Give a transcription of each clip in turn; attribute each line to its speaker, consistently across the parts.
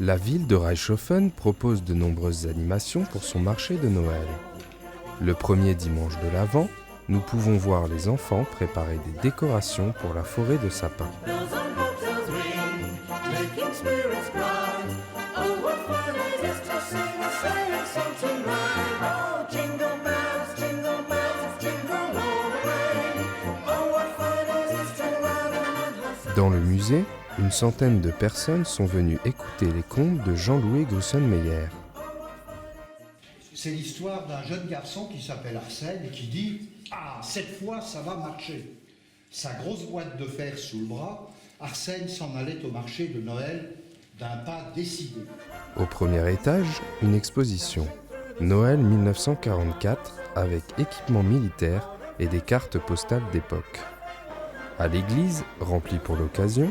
Speaker 1: La ville de Reichshofen propose de nombreuses animations pour son marché de Noël. Le premier dimanche de l'Avent, nous pouvons voir les enfants préparer des décorations pour la forêt de sapins. Dans le musée, une centaine de personnes sont venues écouter les contes de Jean-Louis Grussenmeyer.
Speaker 2: C'est l'histoire d'un jeune garçon qui s'appelle Arsène et qui dit « Ah, cette fois, ça va marcher !» Sa grosse boîte de fer sous le bras, Arsène s'en allait au marché de Noël d'un pas décidé.
Speaker 1: Au premier étage, une exposition. Noël 1944 avec équipement militaire et des cartes postales d'époque. À l'église, remplie pour l'occasion,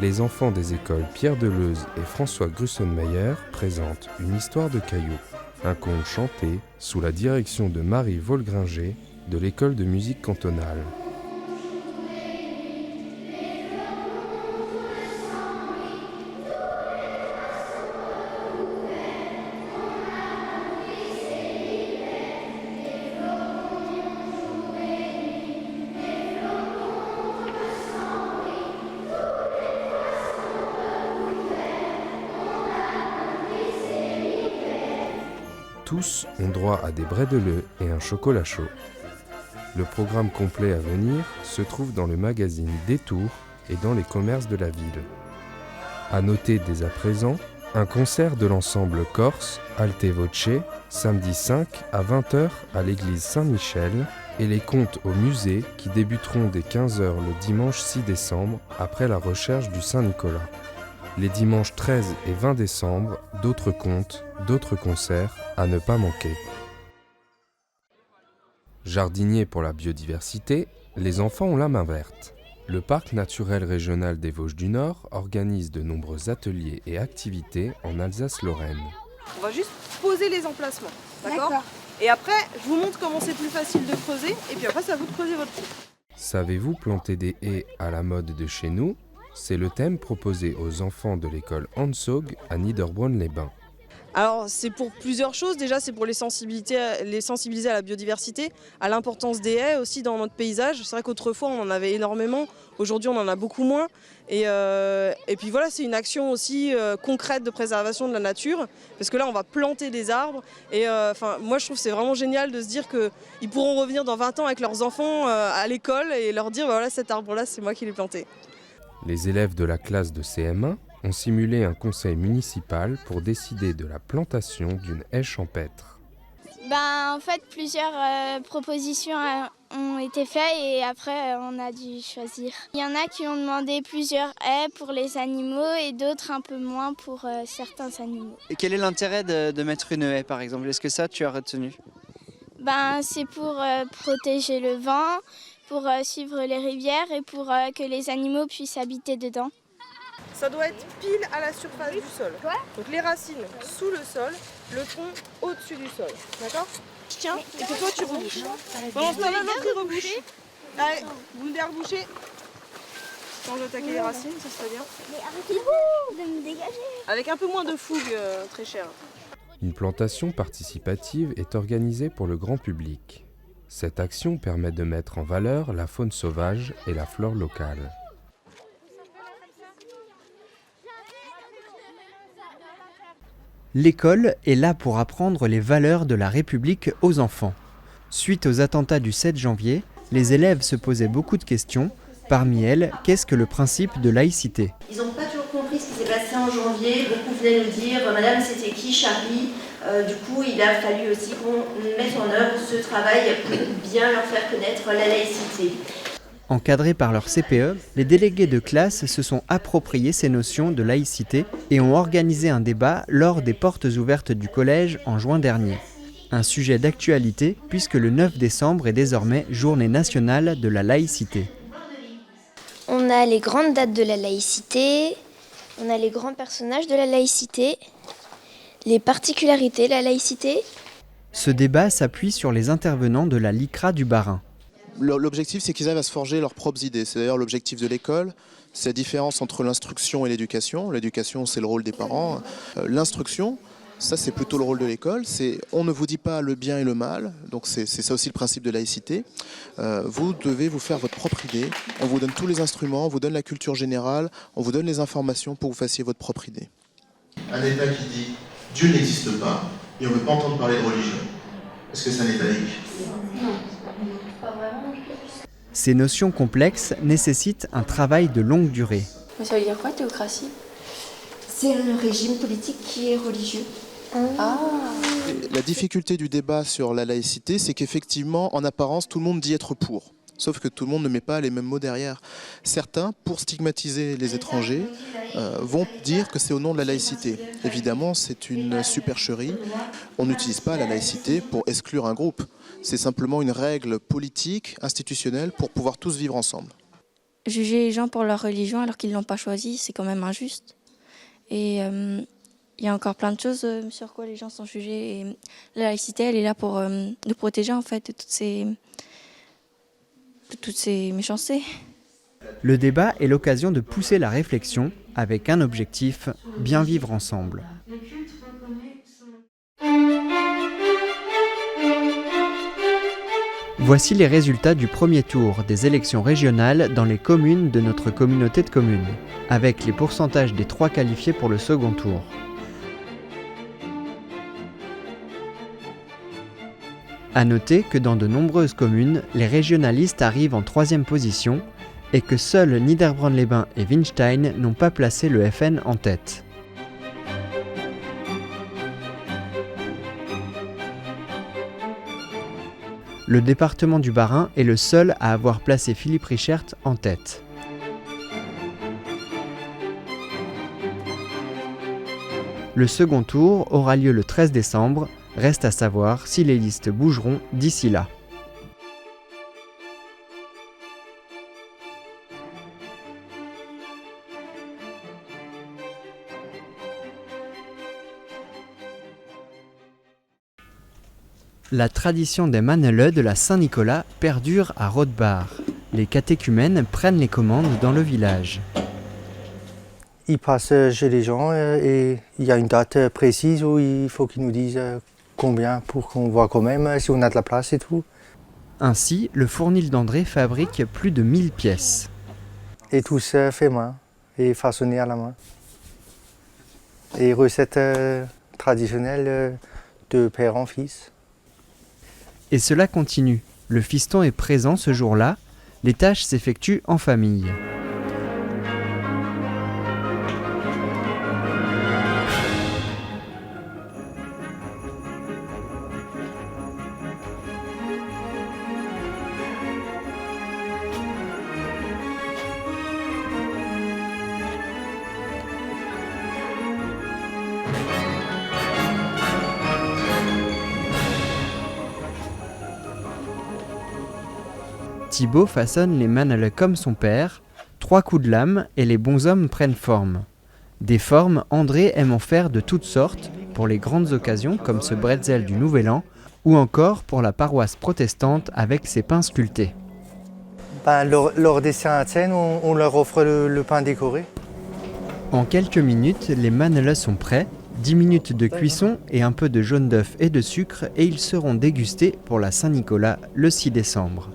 Speaker 1: les enfants des écoles Pierre Deleuze et François Grussenmeyer présentent une histoire de cailloux, un conte chanté sous la direction de Marie Volgringer de l'école de musique cantonale. Tous ont droit à des brédeleux et un chocolat chaud. Le programme complet à venir se trouve dans le magazine Détour et dans les commerces de la ville. À noter dès à présent, un concert de l'ensemble corse Alte Voce, samedi 5 à 20h à l'église Saint-Michel et les contes au musée qui débuteront dès 15h le dimanche 6 décembre après la recherche du Saint-Nicolas. Les dimanches 13 et 20 décembre, d'autres contes, d'autres concerts à ne pas manquer. Jardiniers pour la biodiversité, les enfants ont la main verte. Le parc naturel régional des Vosges du Nord organise de nombreux ateliers et activités en Alsace-Lorraine.
Speaker 3: On va juste poser les emplacements, d'accord ? Et après, je vous montre comment c'est plus facile de creuser, et puis après, c'est à vous de creuser votre trou.
Speaker 1: Savez-vous planter des haies à la mode de chez nous ? C'est le thème proposé aux enfants de l'école Hansog à Niederbronn-les-Bains.
Speaker 3: Alors c'est pour plusieurs choses, déjà c'est pour les sensibiliser à la biodiversité, à l'importance des haies aussi dans notre paysage. C'est vrai qu'autrefois on en avait énormément, aujourd'hui on en a beaucoup moins. Et puis voilà, c'est une action aussi concrète de préservation de la nature, parce que là on va planter des arbres. Et moi je trouve que c'est vraiment génial de se dire qu'ils pourront revenir dans 20 ans avec leurs enfants à l'école et leur dire voilà, cet arbre-là c'est moi qui l'ai planté.
Speaker 1: Les élèves de la classe de CM1 ont simulé un conseil municipal pour décider de la plantation d'une haie champêtre.
Speaker 4: En fait, plusieurs propositions ont été faites et après on a dû choisir. Il y en a qui ont demandé plusieurs haies pour les animaux et d'autres un peu moins pour certains animaux.
Speaker 5: Et quel est l'intérêt de mettre une haie par exemple ? Est-ce que ça tu as retenu ?
Speaker 4: C'est pour protéger le vent, pour suivre les rivières et pour que les animaux puissent habiter dedans.
Speaker 3: Ça doit être pile à la surface du sol. Donc les racines sous le sol, le tronc au-dessus du sol. D'accord ? Je tiens et que toi tu rebouches. Pendant ce temps-là, l'autre il rebouche. Allez, vous me rebouchez. Quand j'attaquer les racines, ça serait bien.
Speaker 4: Mais arrêtez-vous de me dégager.
Speaker 3: Avec un peu moins de fougue, très cher.
Speaker 1: Une plantation participative est organisée pour le grand public. Cette action permet de mettre en valeur la faune sauvage et la flore locale.
Speaker 6: L'école est là pour apprendre les valeurs de la République aux enfants. Suite aux attentats du 7 janvier, les élèves se posaient beaucoup de questions. Parmi elles, qu'est-ce que le principe de laïcité ?
Speaker 7: Ils n'ont pas toujours compris ce qui s'est passé en janvier. Beaucoup venaient nous dire « Madame, c'était qui Charlie ?» Du coup, il a fallu aussi qu'on mette en œuvre ce travail pour bien leur faire connaître la laïcité.
Speaker 6: Encadrés par leur CPE, les délégués de classe se sont appropriés ces notions de laïcité et ont organisé un débat lors des portes ouvertes du collège en juin dernier. Un sujet d'actualité puisque le 9 décembre est désormais journée nationale de la laïcité.
Speaker 4: On a les grandes dates de la laïcité, on a les grands personnages de la laïcité, les particularités de la laïcité.
Speaker 6: Ce débat s'appuie sur les intervenants de la LICRA du Bas-Rhin.
Speaker 8: L'objectif, c'est qu'ils arrivent à se forger leurs propres idées. C'est d'ailleurs l'objectif de l'école, C'est la différence entre l'instruction et l'éducation. L'éducation, c'est le rôle des parents. L'instruction, ça c'est plutôt le rôle de l'école. On ne vous dit pas le bien et le mal, donc c'est ça aussi le principe de laïcité. Vous devez vous faire votre propre idée. On vous donne tous les instruments, on vous donne la culture générale, on vous donne les informations pour que vous fassiez votre propre idée.
Speaker 9: Un État qui dit Dieu n'existe pas et on ne veut pas entendre parler de religion. Est-ce que c'est un État laïque ?
Speaker 7: Non, pas vraiment.
Speaker 6: Ces notions complexes nécessitent un travail de longue durée.
Speaker 10: Mais ça veut dire quoi, théocratie?
Speaker 7: C'est un régime politique qui est religieux.
Speaker 8: La difficulté du débat sur la laïcité, c'est qu'effectivement, en apparence, tout le monde dit être pour. Sauf que tout le monde ne met pas les mêmes mots derrière. Certains, pour stigmatiser les étrangers, vont dire que c'est au nom de la laïcité. Évidemment, c'est une supercherie. On n'utilise pas la laïcité pour exclure un groupe. C'est simplement une règle politique, institutionnelle, pour pouvoir tous vivre ensemble.
Speaker 10: Juger les gens pour leur religion alors qu'ils ne l'ont pas choisi, c'est quand même injuste. Et il y a encore plein de choses sur quoi les gens sont jugés. Et la laïcité, elle est là pour nous protéger en fait de toutes ces méchancetés.
Speaker 6: Le débat est l'occasion de pousser la réflexion avec un objectif, bien vivre ensemble. Voici les résultats du premier tour des élections régionales dans les communes de notre communauté de communes, avec les pourcentages des 3 qualifiés pour le second tour. À noter que dans de nombreuses communes, les régionalistes arrivent en 3e position et que seuls Niederbronn-les-Bains et Winstein n'ont pas placé le FN en tête. Le département du Bas-Rhin est le seul à avoir placé Philippe Richert en tête. Le second tour aura lieu le 13 décembre. Reste à savoir si les listes bougeront d'ici là. La tradition des Mannele de la Saint-Nicolas perdure à Rothbard. Les catéchumènes prennent les commandes dans le village.
Speaker 11: Ils passent chez les gens et il y a une date précise où il faut qu'ils nous disent combien pour qu'on voit quand même si on a de la place et tout.
Speaker 6: Ainsi, le fournil d'André fabrique plus de 1000 pièces.
Speaker 11: Et tout ça fait main et façonné à la main. Et recettes traditionnelles de père en fils.
Speaker 6: Et cela continue. Le fiston est présent ce jour-là. Les tâches s'effectuent en famille. Thibaut façonne les Mannele comme son père, 3 coups de lame et les bonshommes prennent forme. Des formes, André aime en faire de toutes sortes, pour les grandes occasions comme ce bretzel du Nouvel An, ou encore pour la paroisse protestante avec ses pains sculptés.
Speaker 11: Lors des Saint-Étienne, on leur offre le pain décoré.
Speaker 6: En quelques minutes, les Mannele sont prêts, 10 minutes de cuisson et un peu de jaune d'œuf et de sucre et ils seront dégustés pour la Saint-Nicolas le 6 décembre.